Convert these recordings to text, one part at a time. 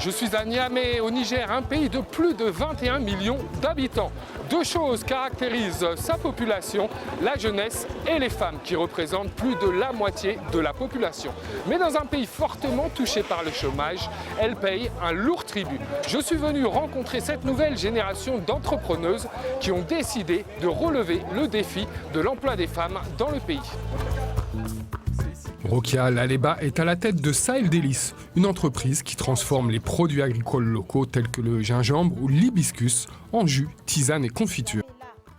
Je suis à Niamey, au Niger, un pays de plus de 21 millions d'habitants. Deux choses caractérisent sa population, la jeunesse et les femmes, qui représentent plus de la moitié de la population. Mais dans un pays fortement touché par le chômage, elles payent un lourd tribut. Je suis venu rencontrer cette nouvelle génération d'entrepreneuses qui ont décidé de relever le défi de l'emploi des femmes dans le pays. Rokia Laleba est à la tête de Sahel Délices, une entreprise qui transforme les produits agricoles locaux tels que le gingembre ou l'hibiscus en jus, tisane et confiture.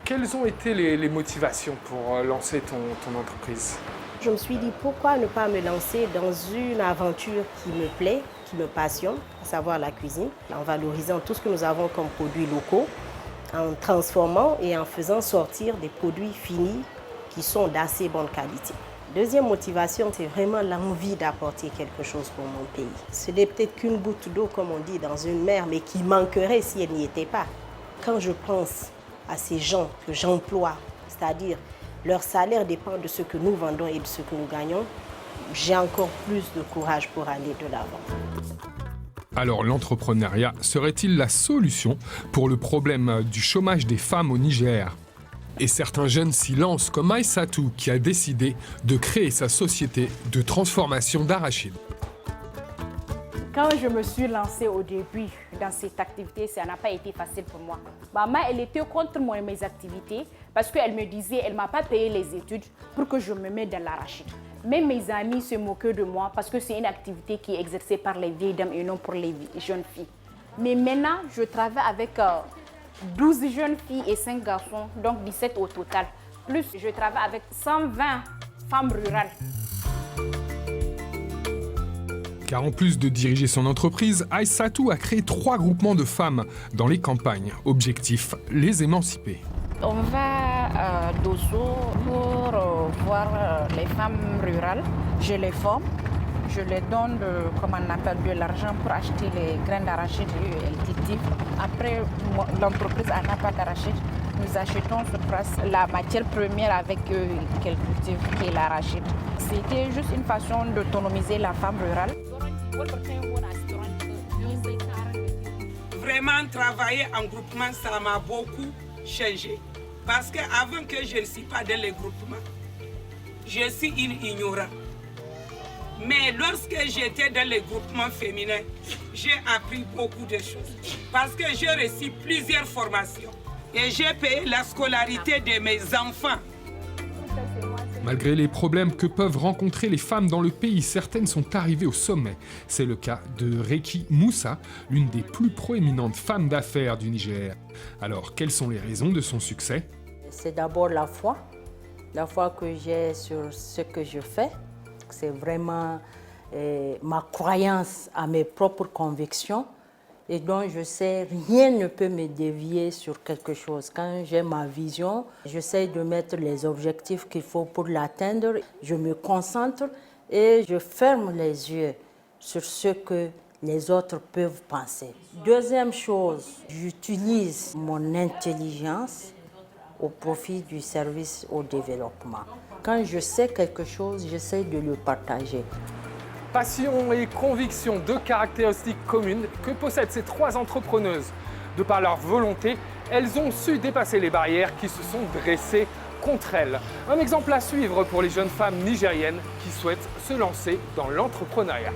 Quelles ont été les motivations pour lancer ton entreprise? Je me suis dit pourquoi ne pas me lancer dans une aventure qui me plaît, qui me passionne, à savoir la cuisine, en valorisant tout ce que nous avons comme produits locaux, en transformant et en faisant sortir des produits finis qui sont d'assez bonne qualité. Deuxième motivation, c'est vraiment l'envie d'apporter quelque chose pour mon pays. Ce n'est peut-être qu'une goutte d'eau, comme on dit, dans une mer, mais qui manquerait si elle n'y était pas. Quand je pense à ces gens que j'emploie, c'est-à-dire leur salaire dépend de ce que nous vendons et de ce que nous gagnons, j'ai encore plus de courage pour aller de l'avant. Alors l'entrepreneuriat serait-il la solution pour le problème du chômage des femmes au Niger ? Et certains jeunes s'y lancent comme Aïssatou qui a décidé de créer sa société de transformation d'arachides. Quand je me suis lancée au début dans cette activité, ça n'a pas été facile pour moi. Maman, elle était contre moi, mes activités parce qu'elle me disait qu'elle ne m'a pas payé les études pour que je me mette dans l'arachide. Même mes amis se moquaient de moi parce que c'est une activité qui est exercée par les vieilles dames et non pour les jeunes filles. Mais maintenant, je travaille avec 12 jeunes filles et 5 garçons, donc 17 au total. Plus, je travaille avec 120 femmes rurales. Car en plus de diriger son entreprise, Aïssatou a créé 3 groupements de femmes dans les campagnes. Objectif, les émanciper. On va à Dosso pour voir les femmes rurales. Je les forme. Je les donne de l'argent pour acheter les graines d'arachide et elles cultivent. Après, l'entreprise n'a pas d'arachide. Nous achetons sur place la matière première avec eux qu'elles cultivent, qui est l'arachide. C'était juste une façon d'autonomiser la femme rurale. Vraiment, travailler en groupement, ça m'a beaucoup changé. Parce qu'avant que je ne suis pas dans les groupements, je suis une ignorante. Mais lorsque j'étais dans les groupements féminins, j'ai appris beaucoup de choses. Parce que j'ai reçu plusieurs formations. Et j'ai payé la scolarité de mes enfants. Malgré les problèmes que peuvent rencontrer les femmes dans le pays, certaines sont arrivées au sommet. C'est le cas de Reki Moussa, l'une des plus proéminentes femmes d'affaires du Niger. Alors, quelles sont les raisons de son succès? C'est d'abord la foi que j'ai sur ce que je fais. C'est vraiment ma croyance à mes propres convictions. Et donc, je sais, rien ne peut me dévier sur quelque chose. Quand j'ai ma vision, j'essaie de mettre les objectifs qu'il faut pour l'atteindre. Je me concentre et je ferme les yeux sur ce que les autres peuvent penser. Deuxième chose, j'utilise mon intelligence au profit du service au développement. Quand je sais quelque chose, j'essaie de le partager. Passion et conviction, deux caractéristiques communes que possèdent ces 3 entrepreneuses. De par leur volonté, elles ont su dépasser les barrières qui se sont dressées contre elles. Un exemple à suivre pour les jeunes femmes nigériennes qui souhaitent se lancer dans l'entrepreneuriat.